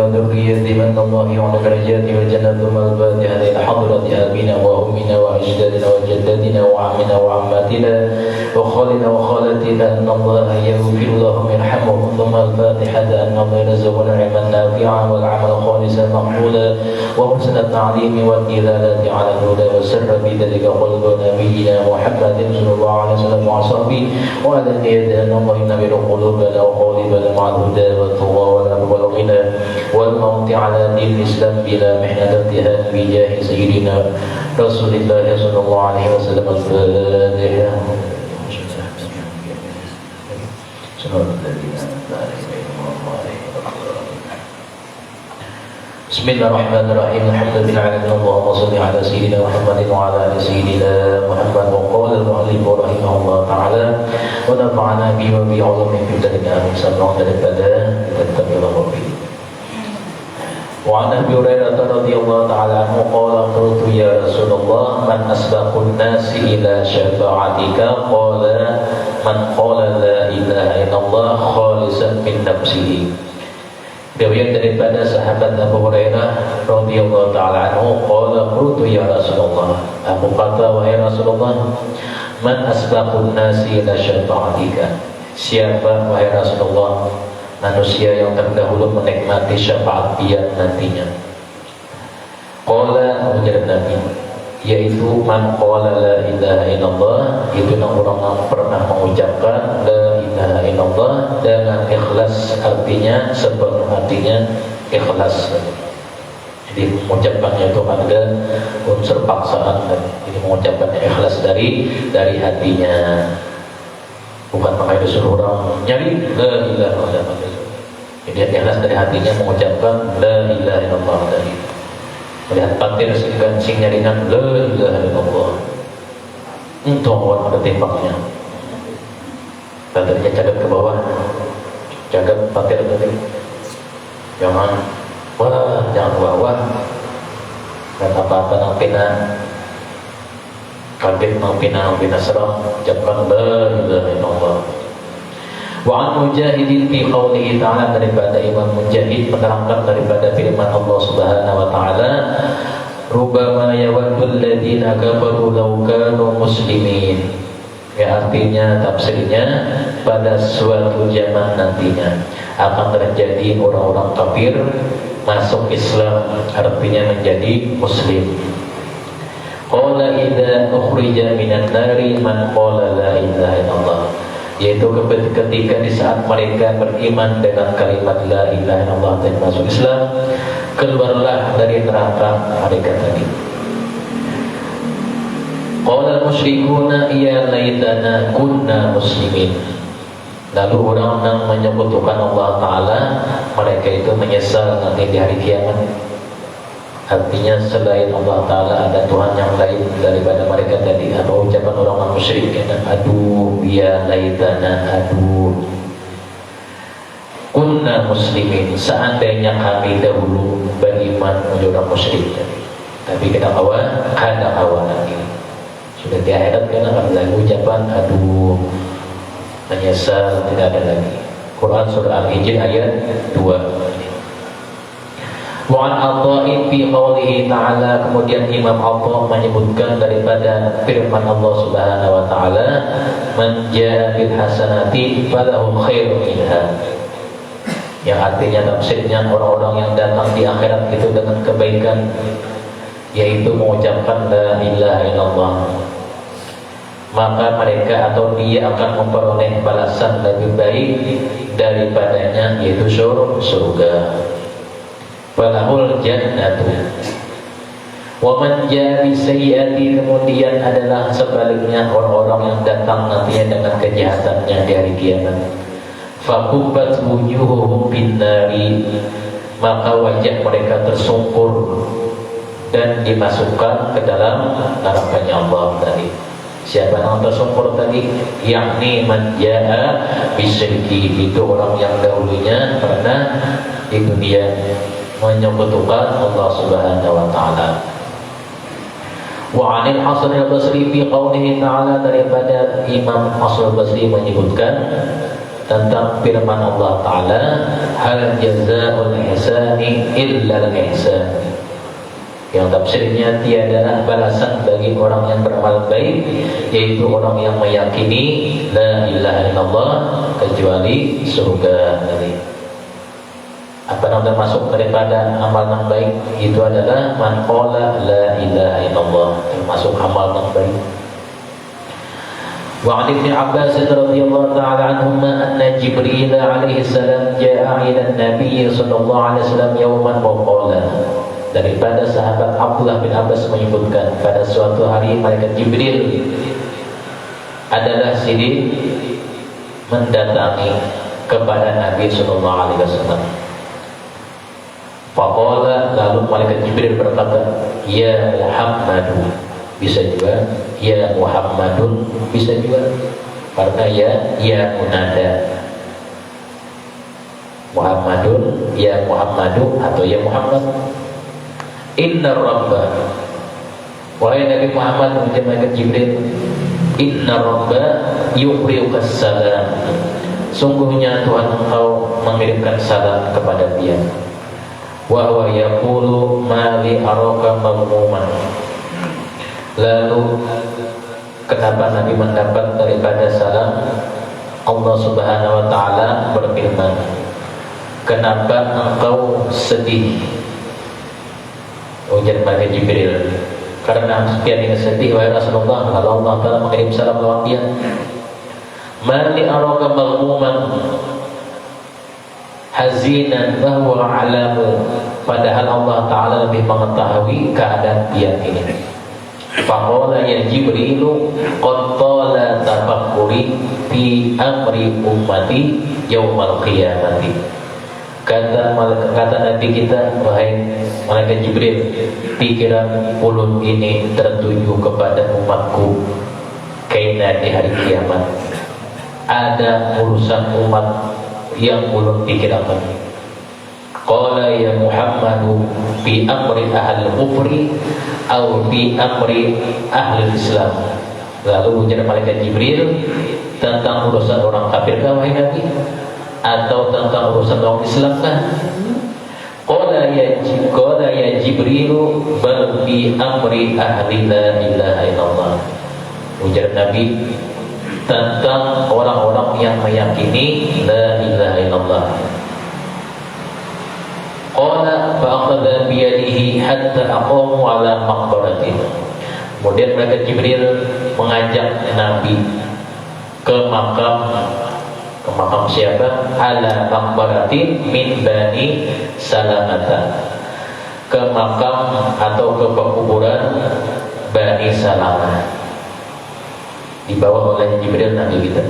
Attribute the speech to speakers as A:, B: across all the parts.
A: وذريته من الله يعلى درجات والجنة ثم الفاتحة إلى حضرة آبائنا وأمنا وأجدادنا وجداتنا وعمنا وعماتنا وخالنا وخالاتنا أن الله يغفر لهم يرحمهم ثم الفاتحة أن الله يرزقنا علما نافعا والعمل خالصا مقبولا وحسن التعليم والدلالة على الهدى وسر بذلك قلب نبينا محمد صلى الله عليه وسلم وصحبه وعلى نيته أن الله ينبر قلوبنا وقالبنا مع الهدى والتقى والغنى والموت على دين الإسلام بلا محنتها بجاه سيدنا رسول الله صلى الله عليه وسلم. الفاتحة. Bismillahirrahmanirrahim. Alhamdulillahirabbil alamin. Allahumma shalli ala sayyidina Muhammadin wa ala ali sayyidina Muhammad. Wa qala al-mu'allif rahimahullah ta'ala wa nafa'ana bihi wa bi 'ulumihi fid dunya amin. Sallallahu daripada kita rabbi. Wa an Abi Hurairah radhiyallahu ta'ala anhu qala qultu ya Rasulullah man asbaqun nasi ila syafa'atika qala man qala la ilaha illallah khalisan min nafsihi. Riwayat daripada sahabat Abu Hurairah radhiyallahu ta'ala anhu qala qultu ya Rasulullah, aku kata wahai Rasulullah, man asbaqun nasi ila syafa'atika, siapa wahai Rasulullah manusia yang terdahulu menikmati syafaat dia nantinya. Qala, menjawab Nabi, yaitu man qala la ilaha illallah, itu orang yang pernah mengucapkan la ilaha illallah dengan ikhlas, artinya sepenuh hatinya ikhlas. Jadi mengucapkannya itu ada unsur paksaan, jadi mengucapkannya ikhlas dari hatinya, bukan pakai disuruh orang nyari la ilaha illallah. Jadi ikhlas dari hatinya mengucapkan la ilaha illallah tadi. Melihat patir sing nyaringan la ilaha illallah, entah orang ada tembaknya, patirnya cadat ke bawah, cadat patir tadi, jangan wah, jangan bawah, dan apa-apa nang pina kabin nang pina serang, ucapkan la ilaha illallah. Wa an Mujahidin fi qawlihi ta'ala, daripada Imam Mujahid menerangkan daripada firman Allah Subhanahu wa ta'ala, rubama yawaddul ladzina kafaru law kanu muslimin. Ya, artinya tafsirnya pada suatu zaman nantinya akan terjadi orang-orang kafir masuk Islam, artinya menjadi muslim. Qala idza ukhrija minan nari man qala la ilaha illallah, yaitu ketika di saat mereka beriman dengan kalimat la ilaha illallah dan masuk Islam, keluarlah dari neraka mereka tadi. Qala musyrikuna ya laitana kunna muslimin. Lalu orang yang menyekutukan Allah Ta'ala, mereka itu menyesal nanti di hari kiamat. Artinya selain Allah Ta'ala ada Tuhan yang lain daripada mereka tadi. Apa ucapan orang musyrik? Aduh ya laitana, aduh kunna muslimin, seandainya kami dahulu beriman menjadi orang musyrik tadi. Tapi kita ada kawan lagi. Sudah di akhirat kan akan lagi ucapan aduh, menyesal, tidak ada lagi. Quran surah Al-Hijr ayat 2. Wa'an Atha'in fi qawlihi ta'ala, kemudian Imam Atha menyebutkan daripada firman Allah Subhanahu wa ta'ala, man jaa bil hasanati falahu khairun minha, yang artinya tafsirnya orang-orang yang datang di akhirat itu dengan kebaikan, yaitu mengucapkan la ilaha illallah, maka mereka atau dia akan memperoleh balasan lebih baik daripadanya, yaitu surga. Falahul jannatu. Wa man jaa bi sayyi'ati, kemudian adalah sebaliknya orang-orang yang datang nantinya dengan kejahatannya di hari kiamat. Fakubbat wujuhuhum binnari, maka wajah mereka tersungkur dan dimasukkan ke dalam neraka-Nya Allah tadi. Siapa yang tersungkur tadi? Yakni man jaa bisyirki, itu orang yang dahulunya pernah di dunia menyekutukan Allah Subhanahu wa ta'ala. Wa 'anil Hasan al-Basri fi qawlihi ta'ala, daripada Imam Hasan al-Basri menyebutkan tentang firman Allah Ta'ala, hal jazaa'ul ihsani illa al-ihsan, yang tafsirnya tiada balasan bagi orang yang beramal baik, yaitu orang yang meyakini la ilaha illallah, kecuali surga. Apa yang termasuk daripada amal yang baik itu adalah man qala la ilaha illallah, termasuk amal yang baik. Wa 'an Ibnu Abbas radhiyallahu ta'ala anhuma anna Jibril alaihi salam jaa'a ila an-nabiy sallallahu alaihi wasallam yawman wa qala, daripada sahabat Abdullah bin Abbas menyebutkan, pada suatu hari malaikat Jibril adalah sidin mendatangi kepada Nabi sallallahu alaihi wasallam. Faqala, lalu malaikat Jibril berkata, ya Muhammadu, bisa juga ya Muhammadun, bisa juga karena ya munada. Muhammadun, ya Muhammadu, atau ya Muhammad. Inna Rabba, wahai Nabi Muhammad, menjadi malaikat Jibril, inna Rabba yuqri'ukas salam, sungguhnya Tuhan engkau mengirimkan salam kepada dia. Wa huwa yaqulu ma li araka maghmuman, lalu kenapa Nabi mendapat daripada salam? Allah Subhanahu wa ta'ala berfirman, kenapa engkau sedih? Ujar malaikat Jibril, karena setiap ingin sedih wahai Rasulullah kalau Allah Ta'ala mengirim salam lewat dia. Ma li araka maghmuman hazinan bahwa alamu, padahal Allah Ta'ala lebih mengetahui keadaan dia ini. Faqala ya Jibrilu qad tala tafakkuri fi amri ummati yaumal qiyamati. Kata Nabi kita, wahai malaikat Jibril, pikiran ulun ini tertuju kepada umatku kaina di hari kiamat. Ada urusan umat yang ulun pikirkan. Qala ya Muhammadu fi amri ahli kufri atau fi amri ahli Islam. Lalu ujar malaikat Jibril, tentang urusan orang kafir kah wahai Nabi, atau tentang urusan orang Islam kah? Qala ya Jibril bal fi amri ahli la ilaha illallah. Ujar Nabi, tentang orang-orang yang meyakini la ilaha illallah. Qala fa'akhadha biyadihi hatta aqamu ala maqbaratin. Kemudian malaikat Jibril mengajak Nabi ke makam siapa? Ala maqbaratin min Bani Salamata, ke makam atau ke kuburan Bani Salamah, dibawa oleh Jibril Nabi kita.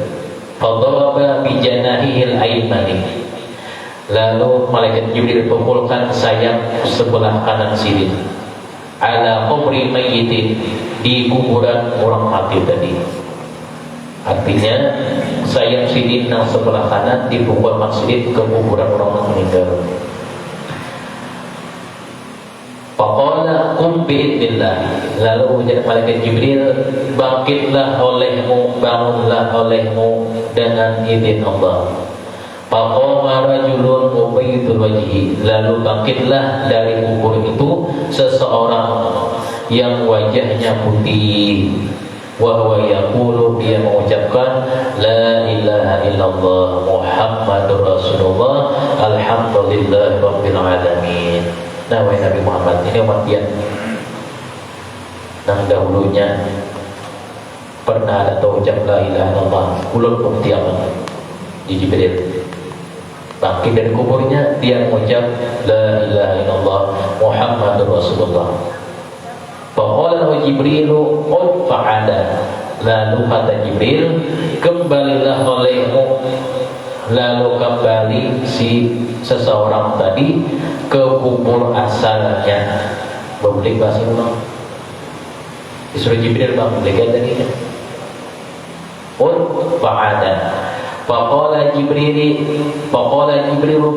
A: Fadharaba bi janahihil aymani, lalu malaikat Jibril pukulkan sayap sebelah kanan sidin ala qabri mayyitin, di kuburan orang mati tadi. Artinya sayap sidin yang sebelah kanan dipukul maksudin ke kuburan orang meninggal. Faqala qum bi'idnillah, lalu ujar malaikat Jibril, bangkitlah olehmu, bangunlah olehmu dengan izin Allah. Faqama rajulun mubayyidul wajhi, lalu bangkitlah dari kubur itu seseorang yang wajahnya putih. Wa huwa yaqulu, dia mengucapkan la ilaha illallah Muhammadur Rasulullah alhamdulillahi rabbil alamin. Nah, wahai Nabi Muhammad, ini umat dia yang dahulunya pernah ada ucap la ilaha illallah, ulun bukti apa? Di Jibril bangkit dari kuburnya, dia mengucap la ilaha illallah Muhammadur Rasulullah. Faqala Jibrilu qad fa'ala, lalu kata Jibril, kembalilah olehmu, lalu kembali si seseorang tadi ke kubur asalnya. Boleh bahasa ulang, disuruh Jibril bang, boleh tadi qad fa'ala. Faqala Jibril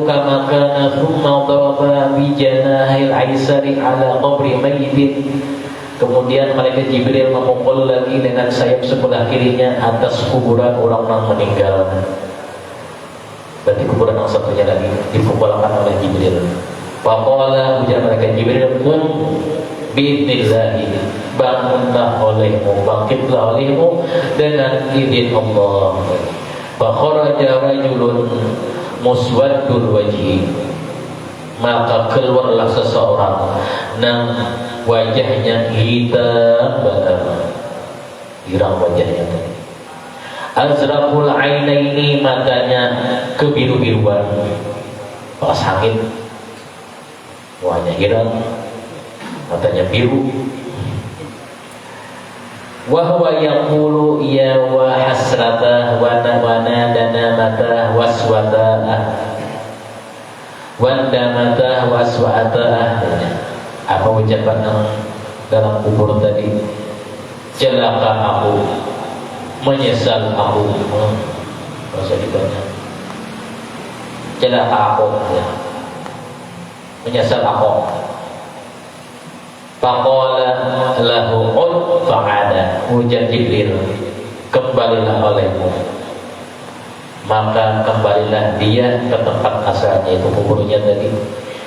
A: kama kana thumma daraba bi janahil aisari ala qabri mayyitin. Kemudian malaikat Jibril memukul lagi dengan sayap sebelah kirinya atas kuburan orang meninggal. Berarti kuburan yang satunya lagi dikumpulkan oleh Jibril. Faqala, ujar malaikat Jibril, qum bi'idnillahi, bangunlah olehmu, bangkitlah olehmu dengan izin Allah. Fa kharaja rajulun muswaddul wajhi, maka keluarlah seseorang yang wajahnya hitam banget, girang wajahnya. Azraqul ainaini, matanya kebiru-biruan, pas angin, wajahnya girang, matanya biru. Wahwa yaqulu ya wa hasratah wa nadana matah waswatah wandamata waswa'ata. Apa ucapan dalam kubur tadi? Celaka aku, menyesal aku. Bahasa dibanya celaka aku, ya. Menyesal aku. Faqala lahu ud fa'ada, ujar Jibril, kembalilah olehmu. Maka kembalilah dia ke tempat asalnya, itu kuburnya tadi.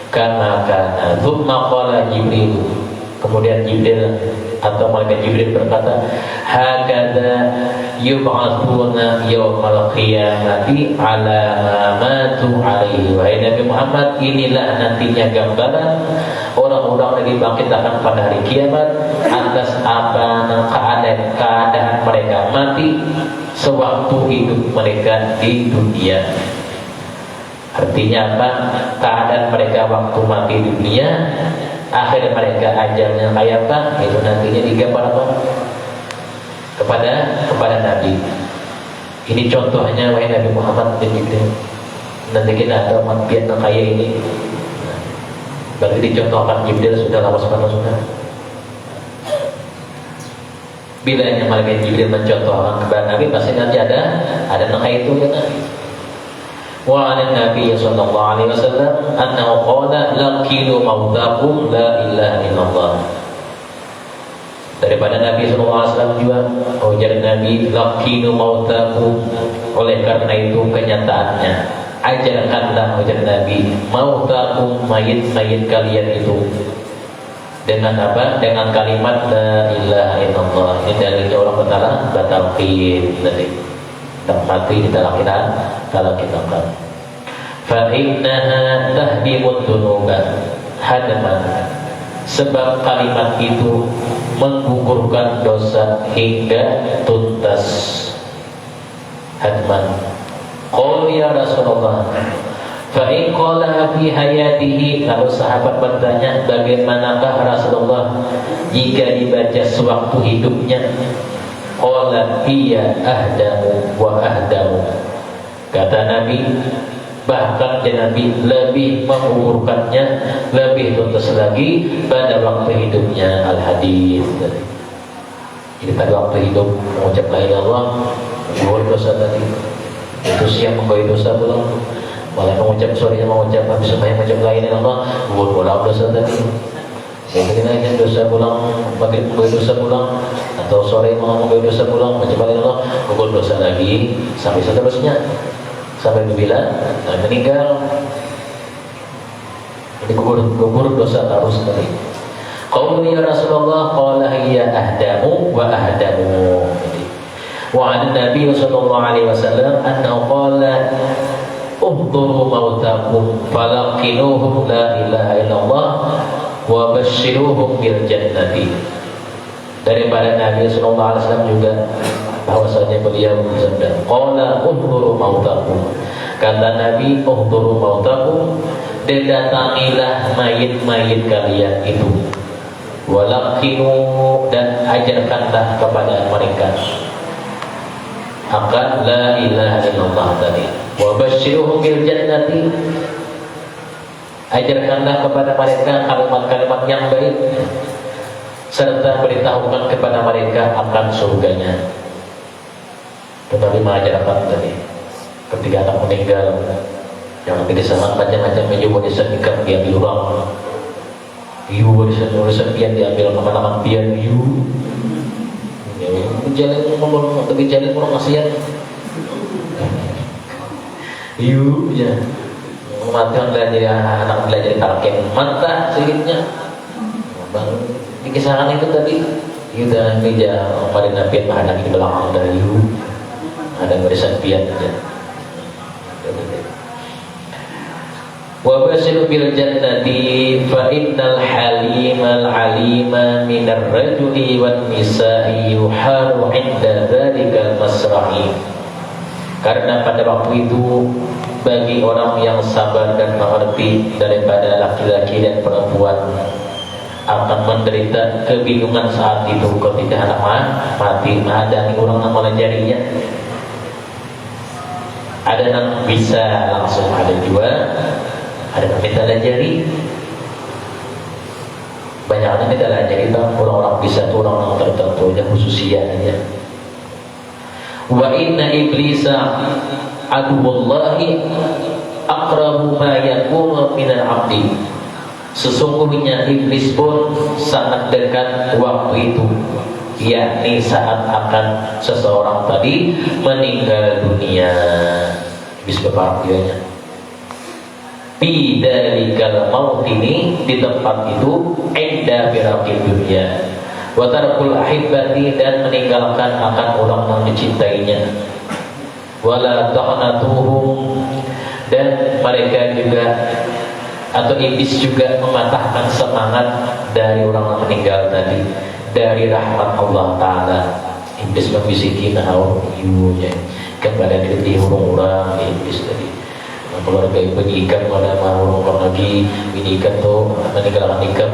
A: Karena thumma qala Jibril, kemudian Jibril atau malaikat Jibril berkata, hakadha yub'atsuna yaumal qiyamati ala ma matu alaihi. Wahai Nabi Muhammad, inilah nantinya gambaran orang-orang yang dibangkitkan pada hari kiamat atas apa keadaan mereka mati sewaktu hidup mereka di dunia. Artinya apa? Keadaan mereka waktu mati di dunia, akhir mereka ajalnya kayak apa? Itu nantinya digambar apa? Kepada Nabi. Ini contohnya wahai Nabi Muhammad begitu. Nanti kita ada umat biar kayak ini. Berarti dicontohkan Jibril sudah lama sudah. Bila yang malaikat Jibril mencontohkan kepada Nabi, pasti nanti ada kayak itu ya Nabi. Wa 'ala Nabi sallallahu alaihi wasallam annahu qala laqilu mautakum la ilaha illallah. Daripada Nabi sallallahu alaihi wasallam juga ujar Nabi laqilu mautakum, oleh karena itu kenyataannya ajarkanlah ujar Nabi mautakum, mayit-mayit kalian itu dengan apa? Dengan kalimat la ilaha illallah. Ini dalilnya orang batalqin tadi. Tak mati ditalakinan kan. Fa innaha tahdimud dunuba hadman, sebab kalimat itu menggugurkan dosa hingga tuntas. Hadman. Qalu ya Rasulullah, fa in qala fi hayatihi, lalu sahabat bertanya, bagaimanakah Rasulullah jika dibaca sewaktu hidupnya? Qala hiya ahdamu wa ahdamu, kata Nabi, bahkan Nabi lebih mengukurkannya, lebih tuntas lagi pada waktu hidupnya. Al-hadis. Jadi pada waktu hidup mengucap la ilaha illallah, gugur dosa tadi. Itu siang menggawe dosa pulang. Malah mengucap sorenya mengucap habis sembahyang mengucap la ilaha illallah, gugur bola dosa tadi. Jadi naikkan dosa pulang, maghrib menggawe dosa pulang, atau sore menggawe dosa pulang, mengucap la ilaha illallah, gugur dosa lagi sampai seterusnya. Sampai bila meninggal, ini gugur dosa terus tadi. Qaulu ya Rasulullah, qala hiya ahdamu wa ahdamu. Wa 'an Nabi sallallahu alaihi wasallam annahu qala uhduru mautakum falaqinuhum la ilaha illallah wa basyiruhum bil jannati. Daripada Nabi sallallahu alaihi wasallam juga bahwasanya beliau bersabda, qala uhduru mautakum, kata Nabi, uhduru mautakum, datangilah mayit-mayit kalian itu, walaqinu, dan ajarkanlah kepada mereka akan la ilaha illallah tadi, wa basyiruhum bil jannati, ajarkanlah kepada mereka kalimat-kalimat yang baik, serta beritahukan kepada mereka akan surganya. Tetapi masyarakat tadi ketika anak meninggal, yang tidak sama macam-macam menyuruh warisan nikah dia diurang, warisan pian diambil kemana-mana pian jalan ngomong tapi jalan orang kasihan. Yuk ya. Mati orang jadi anak belajar talqin mata sedikitnya. Bang dikisahkan itu tadi kita meja pada nabi ada di belakang dari yuk. Ada barisan pian aja. Wa bashir bil jannati fa innal halimal alima minar rajuli wan nisa'i yuharu 'inda dzalikal masra'i. Karena pada waktu itu bagi orang yang sabar dan mengerti daripada laki-laki dan perempuan akan menderita kebingungan saat itu ketika anak mati. Ada orang yang melajarinya, ada yang bisa langsung ada juga, ada yang minta lajari. Banyaknya minta lajari bang, orang-orang bisa tuh orang tertentu yang khususia aja. Wa inna iblisa aduwallahi aqrabu ma yakunu minal 'abdi. Sesungguhnya iblis pun sangat dekat waktu itu, yakni saat akan seseorang tadi meninggal dunia. Iblis berparak dianya. Bidalikal maut ini di tempat itu inda firaqid dunia. Wa tarkul ahibbati dan meninggalkan akan orang yang dicintainya. Wala ta'natuhum dan mereka juga atau iblis juga mematahkan semangat dari orang yang meninggal tadi dari rahmat Allah Ta'ala. Iblis membisiki nahau ibunya kepada diri orang-orang iblis tadi. Keluarga penyikat pada mau orang lagi minikat tuh meninggalkan nikah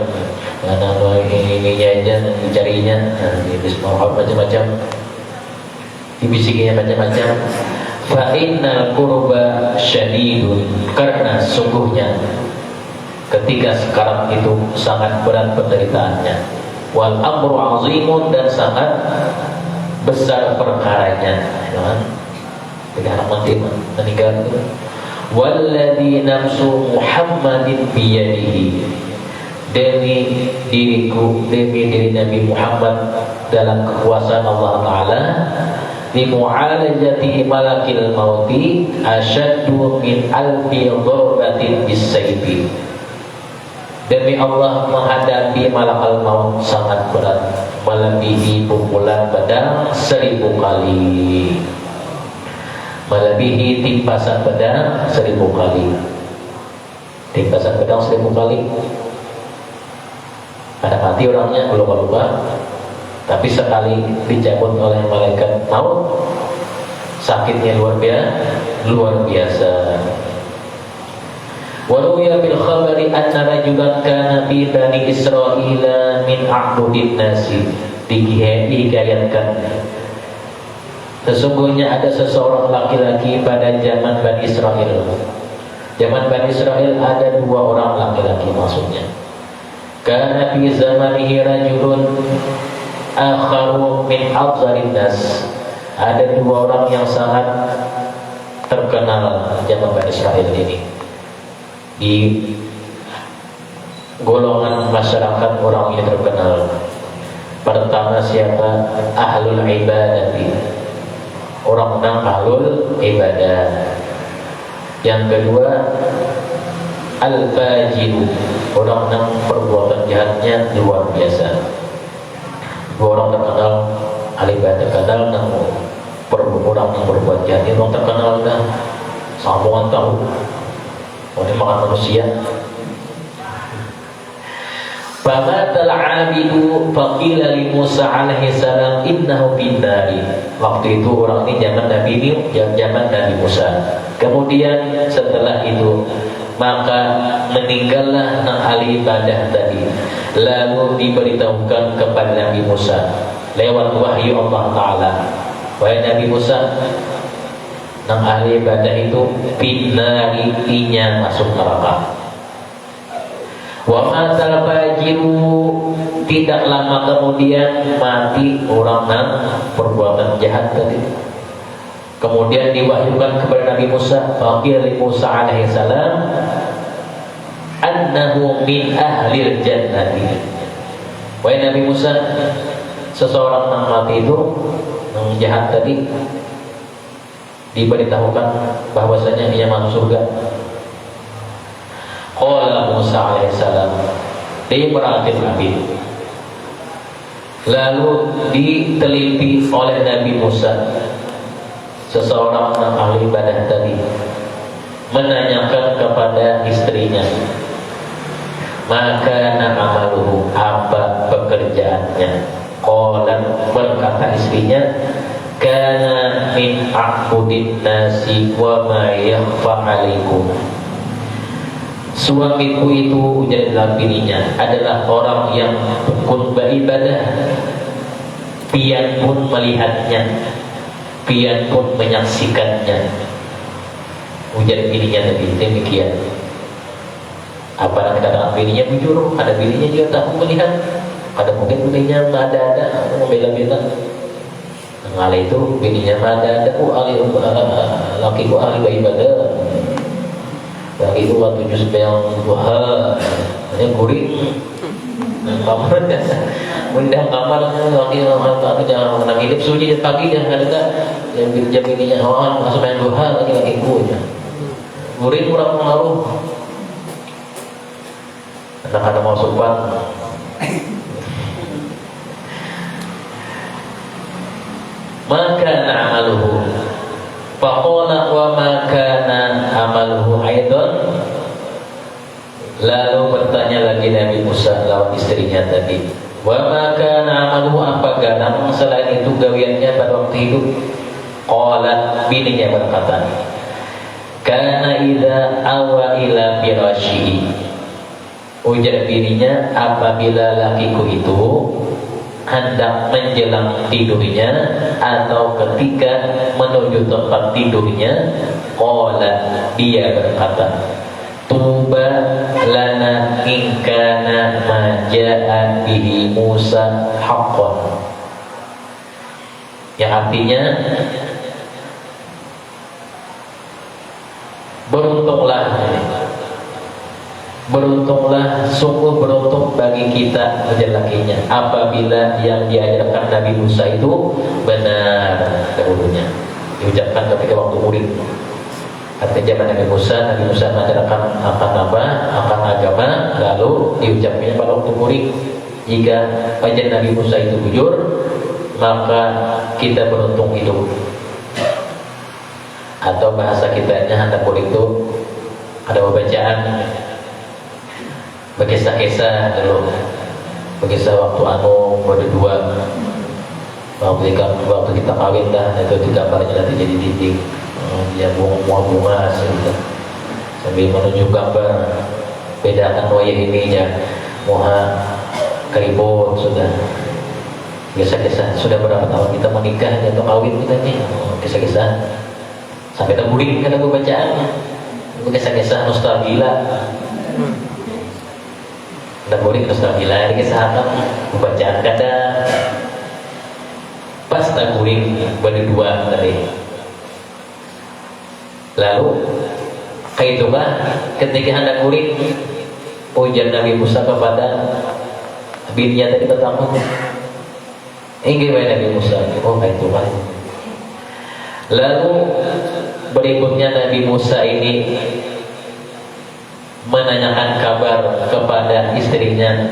A: karena ini aja dicarinya. Iblis mau macam-macam, dibisikinya macam-macam. Fa innal qurba syadidun, karena sungguhnya ketika sekarang itu sangat berat penderitaannya. Wal amru azimun, dan sangat besar perkaranya. Ketika anak mati meninggal itu. Walladzi nafsu Muhammadin biyadihi, demi diriku, demi diri Nabi Muhammad dalam kekuasaan Allah Ta'ala, limu'alajati malakil mauti asyaddu min alfi dharbatin bisayfi. Demi Allah, menghadapi malakal maut sangat berat, melebihi pukulan pedang 1000 kali. Melebihi timpasan pedang 1000 kali. Timpasan pedang 1000 kali. Ada mati orangnya, lupa-lupa, tapi sekali dicabut oleh malaikat maut, sakitnya luar biasa. Waruya bil khabari anna rajulan kana fi bani Israila min a'budin nasi. Dihikayatkan sesungguhnya ada seseorang laki-laki pada zaman Bani Israel. Zaman Bani Israel ada 2 orang laki-laki maksudnya. Kana fi zamanihi rajulun akharu min afzarin nas. Ada 2 orang yang sangat terkenal zaman Bani Israel ini di golongan masyarakat orang yang terkenal. Pertama siapa? Ahlul ibadati, orang-orang ahlul ibadah. Yang kedua al-fajiru, orang yang perbuatan jahatnya luar biasa. 2 orang terkenal ahli ibadah, terkenal yang orang yang berbuat jahat itu orang terkenal dah. Sambungan tahu orang makan manusia. Famatal abidu faqila li Musa alaihi salam innahu binnari. Waktu itu orang ini zaman Nabi ini zaman Nabi Musa. Kemudian setelah itu maka meninggallah ahli ibadah tadi. Lalu diberitahukan kepada Nabi Musa lewat wahyu Allah Ta'ala, wahai Nabi Musa, nang ahli ibadah itu binnari, inya masuk neraka. Wa matal fajiru, tidak lama kemudian mati orang yang perbuatan jahat tadi. Kemudian diwahyukan kepada Nabi Musa, faqila li Musa alaihi salam annahu min ahlil jannati. Wahai Nabi Musa, seseorang yang mati itu yang jahat tadi diberitahukan bahwasanya ia masuk surga. Qala Musa alaihissalam, diperhatiin Nabi. Lalu diteliti oleh Nabi Musa, seseorang ahli ibadah tadi menanyakan kepada istrinya, maka amaluhu, apa pekerjaannya? Qalat, berkata istrinya, kana min a'budin nasi wa ma yakhfa 'alaikum. Suamiku itu, ujar bininya, adalah orang yang tekun beribadah, pian pun melihatnya, pian pun menyaksikannya. Ujar bininya tadi demikian. Apa kata bininya bujur, ada bininya juga tak melihat, ada mungkin bininya ada membela-bela. Ngala itu bininya ada ahli lakiku ahli ibadah. Lagi itu waktu jus yang duha, hanya guring. Kamar undang kamar lagi aku jangan menang hidup sunyi pagi dan ada yang jam bininya masuk main duha lagi aja. Guring kurang pengaruh. Anak-anak mau sopan. Maka amaluhu, faqala wa ma kana amaluhu aidan. Lalu bertanya lagi Nabi Musa lawan istrinya tadi, wa ma kana amaluhu, apakah namun selain itu gawiannya pada waktu hidup? Qalat, bininya berkata, kana idza awa ila firasyi. Ujar bininya, apabila lakiku itu hendak menjelang tidurnya atau ketika menuju tempat tidurnya, qala, dia berkata, tuba lana in kana ma jaa bihi Musa haqqan. Yang artinya, beruntunglah, sungguh beruntung bagi kita, ujar lakinya, apabila yang diajarkan Nabi Musa itu benar dahulunya. Diucapkan ketika waktu murid. Artinya zaman Nabi Musa mengajarkan akan apa? Akan agama, lalu diucapkannya pada waktu murid. Jika ajaran Nabi Musa itu jujur, maka kita beruntung hidup. Atau bahasa kitanya hendak murid itu ada bacaan berkisah-kisah dulu, berkisah waktu berdua, waktu kita kawin dah, itu gambarnya nanti jadi dinding, ya bunga sambil menunjuk gambar, bedakan wayah ini ya, moha keribut sudah, kisah-kisah sudah berapa tahun kita menikah atau kawin kita nih, kisah-kisah sampai terburing kan aku bacaannya, kisah-kisah nostalgia. Dan boleh terus lagi kesahabat bacaan kadang pas taguring berdua tadi. Lalu kaitullah ketika hendak guring, ujar Nabi Musa kepada bininya tadi bertemu, ingin Nabi Musa, oh kaitullah. Lalu berikutnya Nabi Musa ini menanyakan kabar kepada istrinya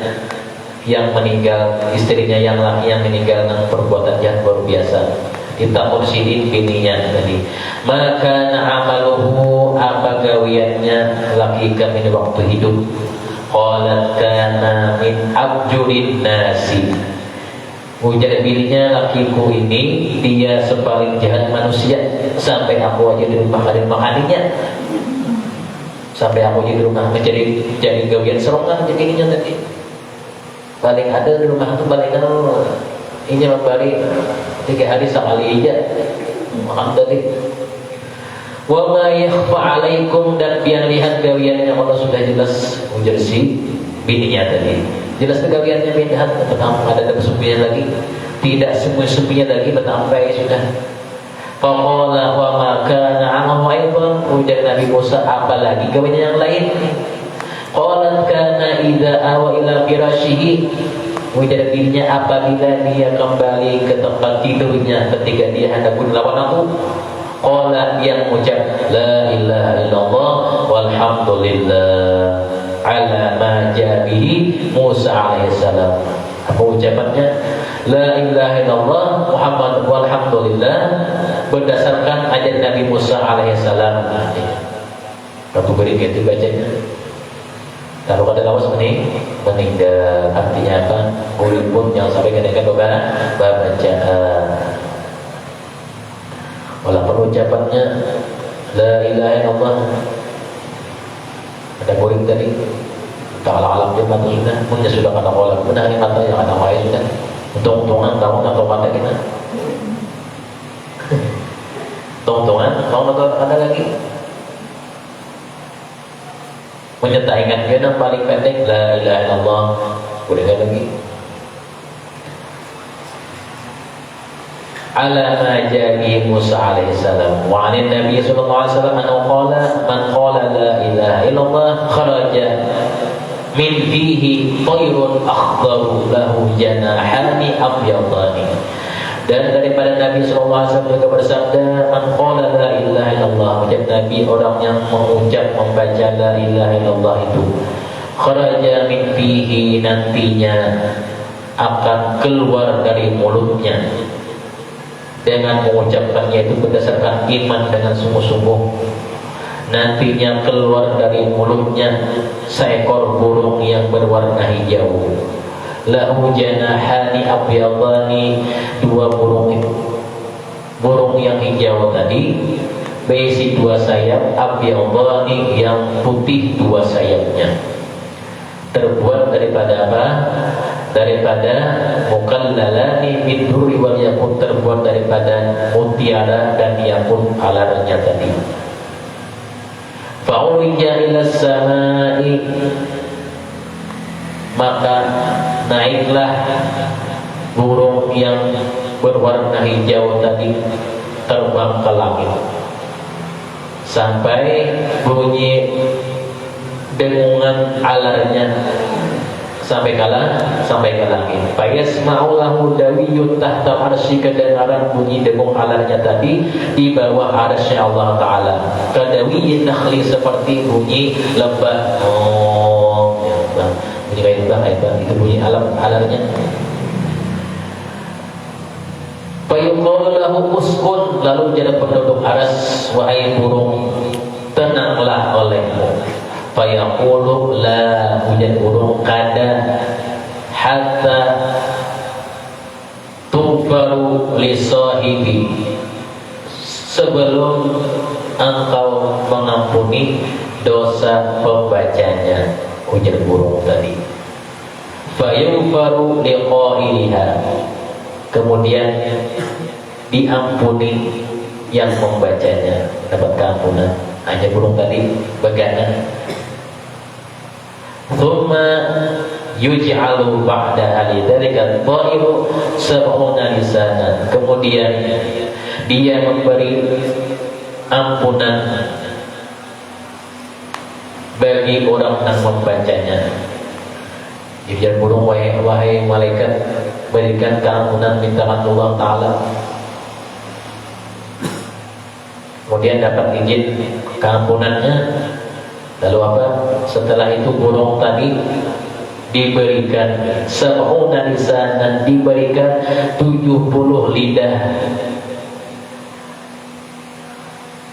A: yang meninggal, istrinya yang laki yang meninggal dengan perbuatan jahat luar biasa. Ditakut sidin bininya tadi. Maka amaluhu, apa gawiannya laki kami waktu hidup? Qalat kana min abjurin nasi. Ujar bininya, lakiku ini dia sepaling jahat manusia, sampai aku aja di rumah ada makaninya. Sampai aku di rumah menjadi gawian serongan jadinya tadi. Paling ada di rumah itu paling ini membari 3 hari sekali aja makan tadi. Wa ma yakhfa 'alaikum, dan biar lihat gawiannya Allah sudah jelas, ujar si bininya tadi. Jelas gawiannya beda, betapa ada kesempian lagi. Tidak semua-semua lagi, betapa sudah. Faqala wa ma kana 'amahu aidan, ujar Nabi Musa, apalagi gawiannya yang lain. Qalat kana idza awa ila firasyihi, ujar dirinya apabila dia kembali ke tempat tidurnya ketika dia hendak lawan aku. Qala, yang ucap la ilaha illallah walhamdulillah ala ma jabihi Musa alaihissalam. Apa ucapannya? La ilaha illallah Muhammad walhamdulillah berdasarkan ajaran Nabi Musa alaihissalam. Ratu beri itu bacanya. Kalau kata lawas meninggal, artinya apa? Murid pun yang sampai kenaikan bacaan. Walau penucapannya la ilaha illallah. Ada murid tadi ta'ala alam dia mata sudah, punya sudah kata kolak benar ini mata yang kata wahai sudah. Untung-untungan kamu atau mata kita. Untung-untungan kamu atau ada lagi. Menyertai ingat yang paling pendek la ilaha illallah. Boleh kan lagi? Ala ma jabi Musa alaihissalam wa 'an Nabi sallallahu alaihi wasallam annahu qala man qala la ilaha illallah kharaja min fihi tayrun akhdaru lahu janahani abyadani. Dan daripada Nabi sallallahu alaihi wasallam juga bersabda, man qala la ilaha illallah, ucap Nabi, orang yang mengucap membaca la ilaha illallah itu kharaja min fihi, nantinya akan keluar dari mulutnya dengan mengucapkannya itu berdasarkan iman dengan sungguh-sungguh, nantinya keluar dari mulutnya seekor burung yang berwarna hijau. Lahu janahani abyadani, dua burung yang hijau tadi berisi dua sayap, abyadani yang putih dua sayapnya. Terbuat daripada apa? Daripada mukallalani min durri wal yakut, terbuat daripada mutiara dan yakut alarnya tadi. Fa'urija ila samai, maka naiklah burung yang berwarna hijau tadi terbang ke langit sampai bunyi dengungan alarnya sampai ke langit. Fayasma'u lahu dawiyun tahta arsy, kedengaran bunyi dengung alarnya tadi di bawah arsy Allah Ta'ala. Kadawiyin nakhli, seperti bunyi lebah. Bunyi kayak lebah, itu bunyi alarnya. Fayuqalu lahu uskun, lalu jadi penduduk arsy, wahai burung, tenanglah olehmu. Fayaqulu la, hujan burung, kada hatta tughfaru li sahibi, sebelum engkau mengampuni dosa pembacanya, hujan burung tadi. Fayughfaru li qailiha, kemudian diampuni yang membacanya, dapat keampunan. Hanya burung tadi begadang. Thumma yuj'alu ba'da halidzalika dhairu sab'una lisanan, kemudian dia memberi ampunan bagi orang yang membacanya. Jadi burung, wahai malaikat, berikan keampunan, mintakan Allah Ta'ala. Kemudian dapat izin keampunannya. Lalu apa? Setelah itu burung tadi diberikan sab'una lisanan, diberikan 70 lidah.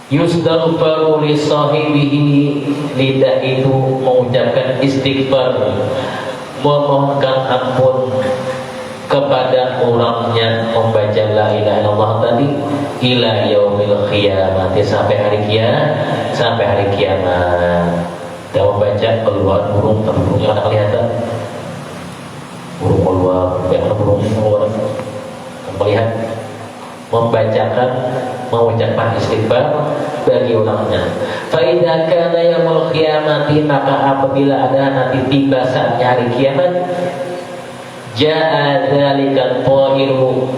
A: Yustaghfaru li sahibihi, lidah itu mengucapkan istighfar, memohonkan ampun kepada orangnya membaca la ilaha illallah tadi ila yaumil qiyamah, sampai hari kiamat. Dia membaca keluar burung, tapi burungnya ada kelihatan. Burung keluar, bagaimana burungnya keluar? Melihat, membacakan, mengucapkan istighfar bagi orangnya. Fa idza kana yaumul qiyamati, maka apabila ada nanti tiba saatnya hari kiamat, ja'a dzalika ta'iru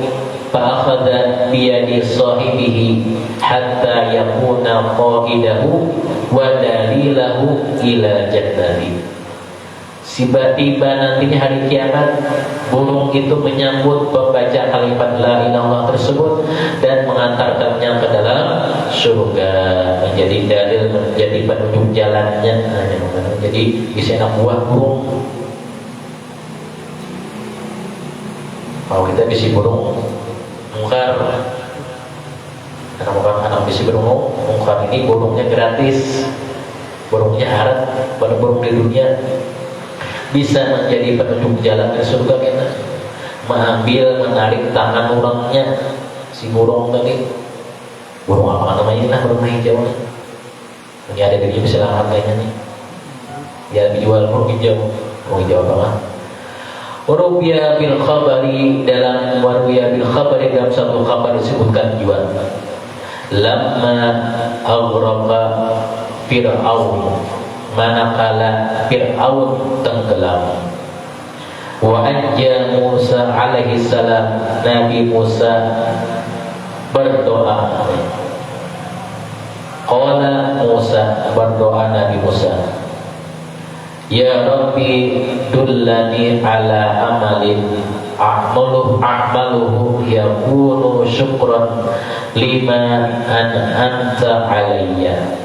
A: fa akhadha bi yadi sahibihi hatta yakuna qa'idahu wa dalilahu ila jannati. Tiba-tiba nantinya hari kiamat, burung itu menyambut pembaca kalimat la ilaha illallah tersebut dan mengantarkannya ke dalam surga, menjadi dalil, menjadi penunjuk jalannya. Jadi bisa anak buah burung. Kalau kita bisi burung mungkar, anak bisi burung mungkar ini burungnya gratis, burungnya haram pada burung di dunia. Bisa menjadi penunjuk jalan ke surga kita, mengambil, menarik tangan orangnya. Si burung tadi, burung apa namanya lah, burung hijau. Ini ada di bisa harganya nih. Ya dijual burung hijau apa lah? Warubiya bil khabari, dalam warubiya bil khabari, dalam satu kabar disebutkan juga, lamma aghraqa Fir'aun, manakala Fir'aun tenggelam, wa anja Musa alaihi salam, Nabi Musa berdoa. Qala Musa, berdoa Nabi Musa, ya Rabbi dullani ala amalin a'maluhu yakunu syukran lima an'amta alayya.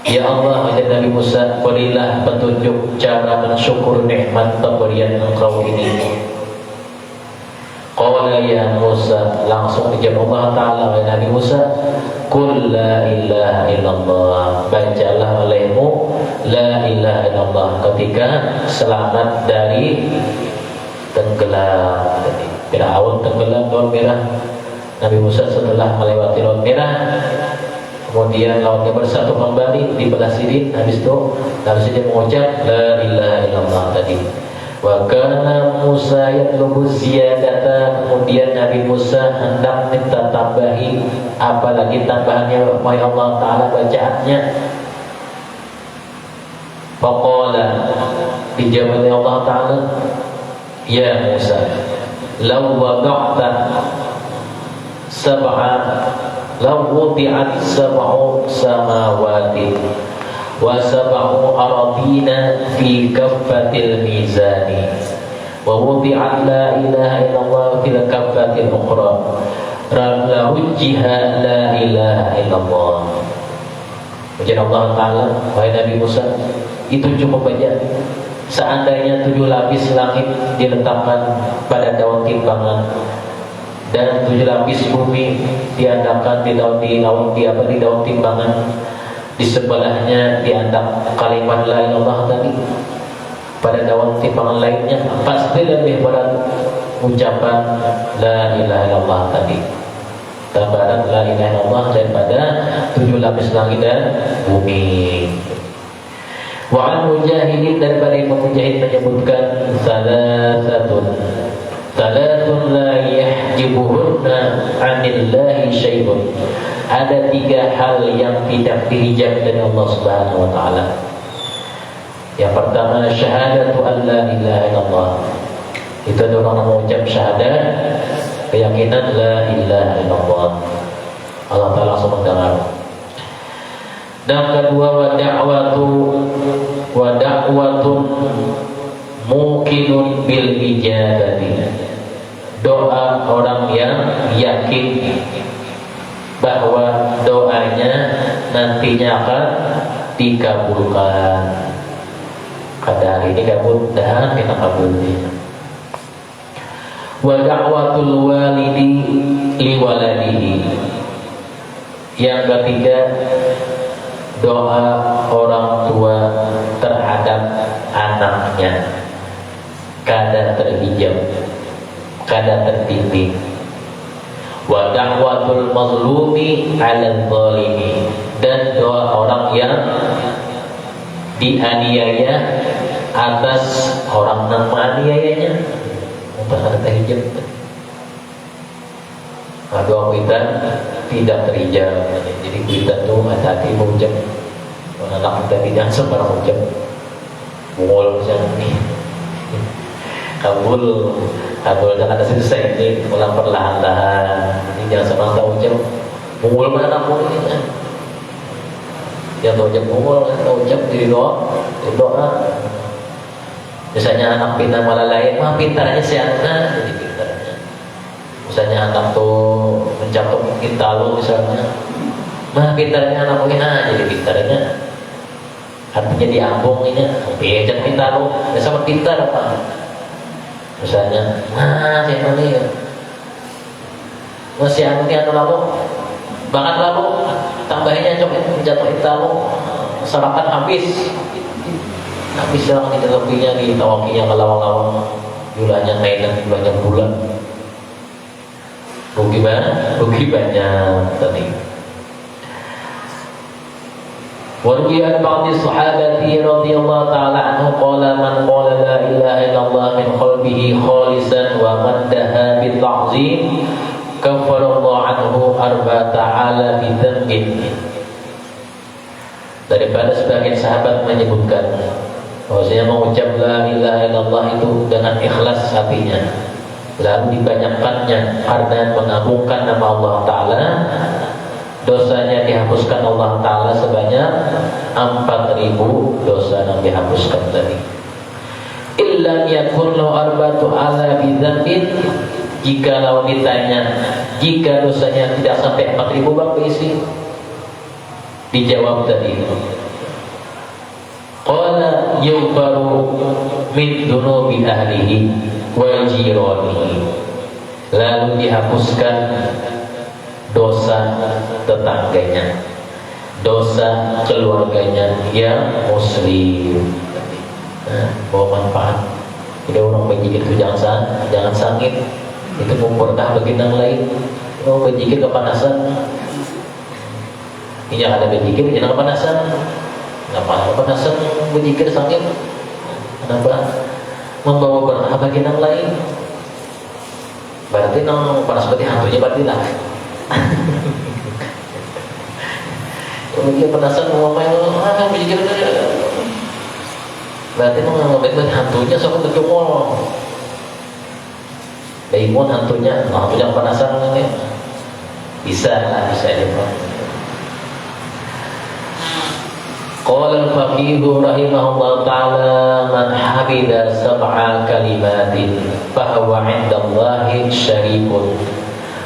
A: Ya Allah, kata Nabi Musa, berilah petunjuk cara mensyukur nikmat pemberian Engkau ini. Qala ya Musa, langsung dijawab Allah Ta'ala oleh Nabi Musa, Qul la ilaha illallah, bacalah olehmu la ilaha illallah ketika selamat dari tenggelam. Fir'aun tenggelam laut merah. Nabi Musa setelah melewati laut merah, kemudian lautnya bersatu kembali di belah sini. Habis itu lalu saja mengucap la ilaha illallah tadi. Wa kana Musa yatlubu ziyadata, kemudian Nabi Musa hendak minta tambahi, apalagi tambahannya wahai Allah Ta'ala bacaannya. Faqala, dijawab oleh Allah Ta'ala, ya Musa, law wada'ta sab'a, law wudi'at sab'u samawati wa sab'u aradina fi kaffatil mizani wa wudi'at la ilaha illallah fil kaffatil ukhra la hujjiha la ilaha illallah. Ujian Allah Ta'ala, wahai Nabi Musa, itu cukup aja. Seandainya 7 lapis langit diletakkan pada daun timbangan dan 7 lapis bumi diadakan di daun timbangan, di sebelahnya diandak kalimat la ilaha tadi, pada daun timbangan lainnya pasti lebih berat ucapan la ilaha illallah tadi, tambahan la ilaha illallah daripada 7 lapis langit dan bumi. Wa an Mujahidin, daripada Imam Mujahid menyebutkan salatun la yahjibuhunna anillahi syai'un, ada 3 hal yang tidak dihijab dari Allah Subhanahu wa Ta'ala. Yang pertama, syahadatu an la ilaha illallah, itu ada orang yang mengucap syahadat, keyakinan la ilaha illallah, Allah Ta'ala langsung mendengar. Dan kedua, wa da'watun muqinun bil ijabati, doa orang yang yakin bahwa doanya nantinya akan dikabulkan. Pada hari ini kabul dan kita kabulnya. Wa da'watul walidi liwaladihi, yang ketiga, doa orang tua terhadap anaknya kada terhijab, kada tertitik. Wa da'watul mazlumi 'alal zalimi, dan doa orang yang dianiaya atas orang yang menganiayanya, kada terhijab. Nah, doa kita tidak terhijab. Jadi kita tuh hati-hati mengucap, anak kita tidak sembarang ucap mul misalnya kabul jangan ada selesai, ini ulang perlahan-lahan. Jadi jangan sembarang tak ucap mul mana nak mul ini kan. Yang ucap mul, ucap di doa Misalnya anak pintar malah lain, mah pintarnya si anak jadi pintarnya. Misalnya anak tuh mencakup kintalu misalnya, mah pintarnya anak mungkin jadi pintarnya. Artinya diambung ini, beda kintalu, ya sama pintar apa? Misalnya, siapa nih ya? Masih anu lalu, bakat lalu, tambahnya coba jatuhin talu, sarapan habis lang di lebihnya di tawakinya kelawang-lawang, gulanya mainan, gulanya bulan, rugi banyak tadi. وروي عن بعض الصحابة رضي الله تعالى عنه قال من قال لا إله إلا الله من قلبه خالصا ومدها بالتعظيم كفر الله عنه 4 ذنب. Daripada sebagian sahabat menyebutkan bahwasanya mengucap la ilaha illallah itu dengan ikhlas hatinya, lalu dibanyakkannya karena mengagungkan nama Allah Ta'ala, dosanya dihapuskan Allah Ta'ala sebanyak 4.000 dosa yang dihapuskan tadi. Illam yakun lahu 4,000 dzambin, jikalau ditanya jika dosanya tidak sampai 4.000 bang berisi, dijawab tadi qala yughfaru min dunubi ahlihi wa jiranihi, lalu dihapuskan dosa tetangganya, dosa keluarganya yang muslim. Bawa manfaat. Jadi orang berzikir itu jangan sangit, itu memberkah bagi yang lain. Orang berzikir kepanasan, ini yang ada berzikir jangan kepanasan. Kenapa kepanasan berzikir sangit? Kenapa? Membawa berkah bagi yang lain. Berarti nang panas seperti hantunya berarti lah. Kalau dia penasaran mau ngapain, berjikir berarti mau ngapain hantunya sama terjumol. Baimun hantunya penasaran kan? Bisa aja Pak. Qala al-faqih rahimahullah ta'ala man hamida 7 kalimatin fahuwa 'inda Allahi syarifun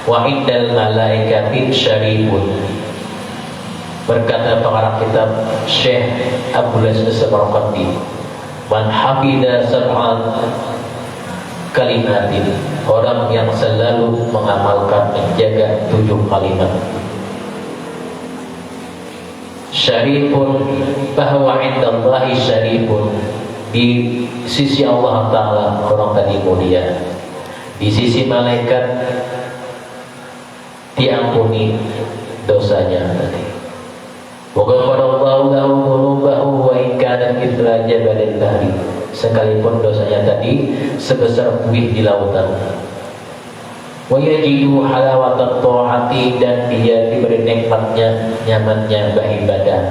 A: wa indal malaikati syarifun. Berkata pengarang kitab Syekh Abdul Aziz As-Samarqandi, man hafidha 7 kalimatin, orang yang selalu mengamalkan menjaga 7 kalimat, syarifun bahwa indallahi syarifun, di sisi Allah Ta'ala orang tadi mulia, di sisi malaikat diampuni dosanya tadi. Wa ghafarallahu lahu dhunubahu wa in kana mithla jabalil bahri, sekalipun dosanya tadi sebesar buih di lautan. Wa yajidu halawatat ta'ati, dan dia diberi nikmatnya nyamannya beribadah.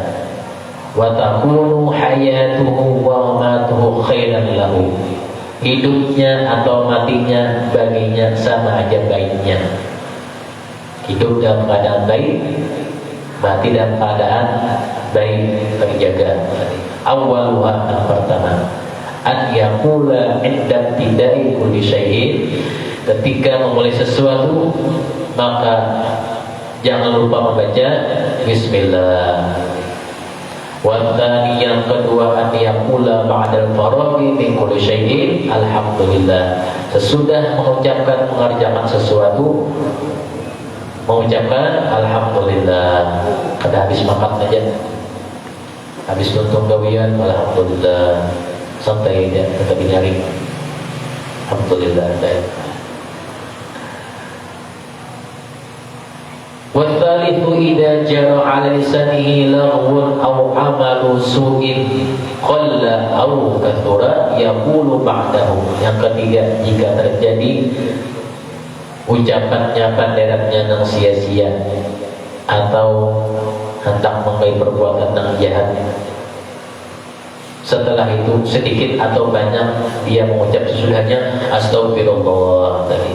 A: Wa takunu hayatuhu wa mamatuhu khairan lahu, hidupnya atau matinya baginya sama aja baiknya. Hidup dalam keadaan baik, mati dalam keadaan baik, terjaga. Awaluha, yang pertama, an yaqula inda tidai kulli syai'in, ketika memulai sesuatu maka jangan lupa membaca bismillah. Wa tsani, yang kedua, an yaqula ba'dal faraghi min kulli syai'in alhamdulillah, sesudah mengerjakan sesuatu mengucapkan alhamdulillah. Pada habis makan aja, habis nonton gawian alhamdulillah, santai aja, tetap nyari alhamdulillah. Wa tsalitsu idza jara 'ala lisanihi laghwun aw 'amalu su'in qalla aw kathura yaqulu ba'dahu, yang ketiga, jika terjadi ucapannya panderannya yang sia-sia atau hendak menggapai perbuatan yang jahat, setelah itu sedikit atau banyak dia mengucap sesudahnya astagfirullah tadi.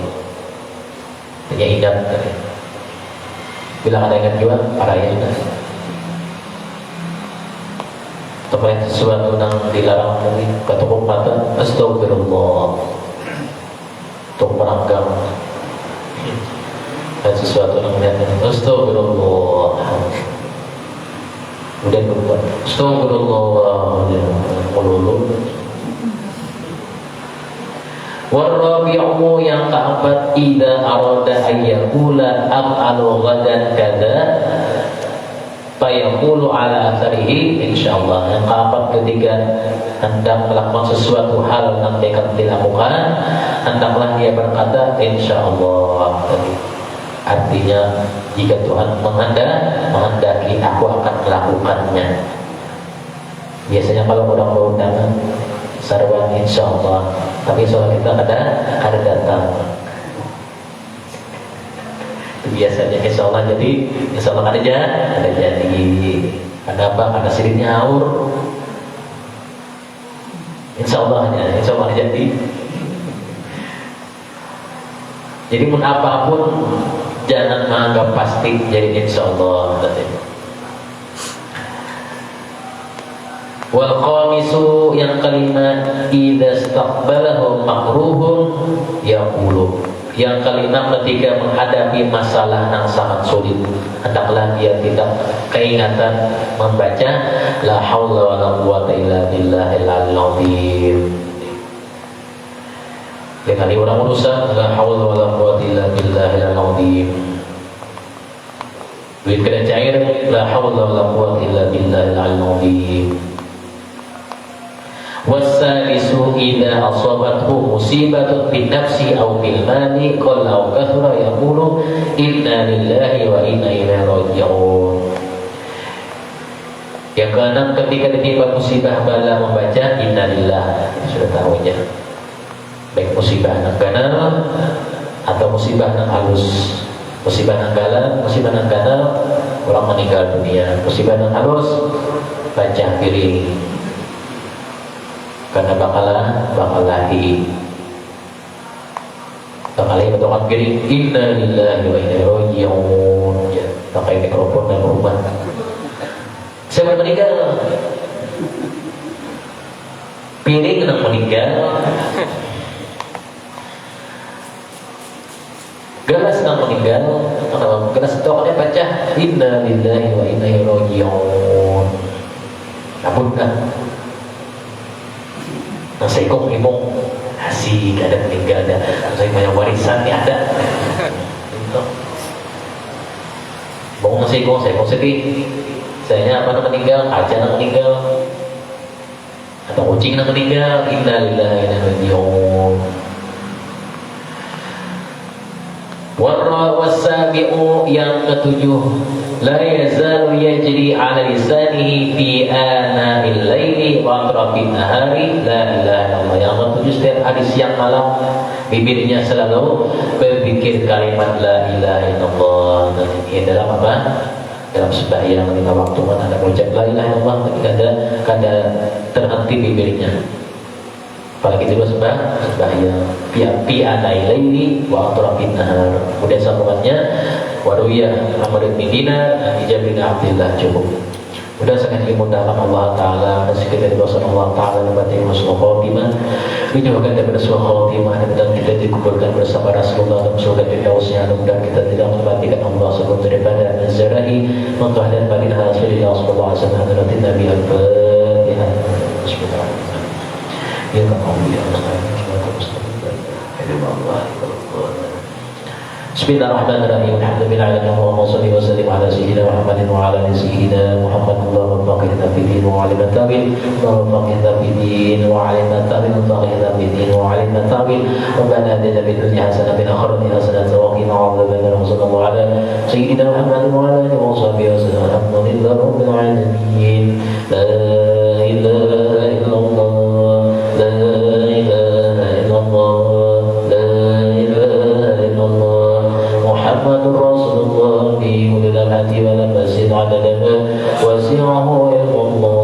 A: Hanya ingat tadi. Bila ada ingat juga para ya sudah. Atau sesuatu yang dilarang tadi, ketukuk mata astagfirullah untuk merangkam dan sesuatu yang melihatnya astagfirullah, kemudian berbuat astagfirullah melulu. Warabi'u yang keempat, idza arada ayyakula af'alu ghadan kada fayaqulu ala atharihi insyaallah. Yang keempat, ketika hendak melakukan sesuatu hal yang akan dilakukan, hendaklah dia berkata insyaallah. Artinya jika Tuhan menghendaki aku akan melakukannya. Biasanya kalau orang berundangan sarwan insyaallah, tapi soal kita ada datang. Itu biasanya insyaallah, jadi insyaallah ada jadi. Ada apa? Karena sirine nyaur. Insyaallah jadi. Jadi pun apapun jangan menganggap pasti jadi insyaallah. Wal khamisu yang kelima, idza istaqbalahu makruhun yaqulu. Yang kelima, ketika menghadapi masalah yang sangat sulit, hendaklah dia tidak keingatan membaca la haula wala quwata illa billahil azim. Dengan orang urusan la haula wala quwata illa billahil azim. Duit kena cair la haula wala quwata illa billahil azim. Wasalisu idza asabathu musibatun bin nafsi aw bil mali qalla aw kathura yaqulu inna lillahi wa inna ilaihi raji'un. Yang keenam, ketika ditimpa musibah bala membaca innalillah. Sudah tahu ya, baik musibah nang ganal atau musibah nang halus. Musibah nang galan, musibah nang ganal orang meninggal dunia. Musibah nang halus baca piring karena bakalahi betul piring inna lillahi wa inna ilaihi raji'un. Ya, pakai mikrofon dan berubah. Saya meninggal, piring nang meninggal, gelas nang meninggal, gelas tokonya baca inna lillahi wa inna ilaihi raji'un. Ampun dah. Saya kok ngomong asik ada meninggal, ada saya banyak warisan nih ada. Bong saya kok sedih. Saya apa nak meninggal, aja nak meninggal, atau kucing nak meninggal, innalillahi wa inna ilaihi raji'un. Wasabi'u yang ketujuh, la yazalu yajri 'ala lisanihi fi ana'il laili wa atrafin nahari la ilaha illallah. Yang ketujuh, setiap hari siang malam bibirnya selalu berzikir kalimat la ilaha illallah. Dan ini dalam apa? Dalam sembahyang 5 waktu kan ada ucap la ilaha illallah, tapi kada terhenti bibirnya. Apalagi itu sembahyang fi ana'il laili wa atrafin nahar. Kemudian sambungannya waruya Amr bin Dinar Hijab bin Abdillah cukup. Mudah sangat dimudahkan Allah Ta'ala dan sekitar dosa Allah Ta'ala lebati masuk khotimah, dijauhkan daripada suah khotimah, dan kita dikumpulkan bersama Rasulullah dalam surga Firdausnya. Mudah kita tidak mematikan Allah sebelum daripada nazarahi mengkah dan batin Rasulullah sallallahu alaihi wasallam dan Nabi al-Fatihah. Bismillahirrahmanirrahim. Ya Allah. Bismillahirrahmanirrahim. Alhamdulillah Allahumma shalli wa sallim ala sayyidina Muhammadin wa ala ali sayyidina Muhammad. Allahumma faqihna fid din wa 'allimna ta'wil. Allahumma faqihna fid din wa 'allimna ta'wil. Faqihna fid din wa 'allimna ta'wil. Rabbana atina fid dunya hasanah wa fil akhirati hasanah wa qina 'adzabannar. Sallallahu ala sayyidina Muhammadin wa ala alihi wa sahbihi wasallam. Alhamdulillahi rabbil alamin. La ilaha illallah. La ilaha illallah. Muhammadur Rasulullah bi ulil hati wa lam yasid adadana wasi'ahu ilmu Allah.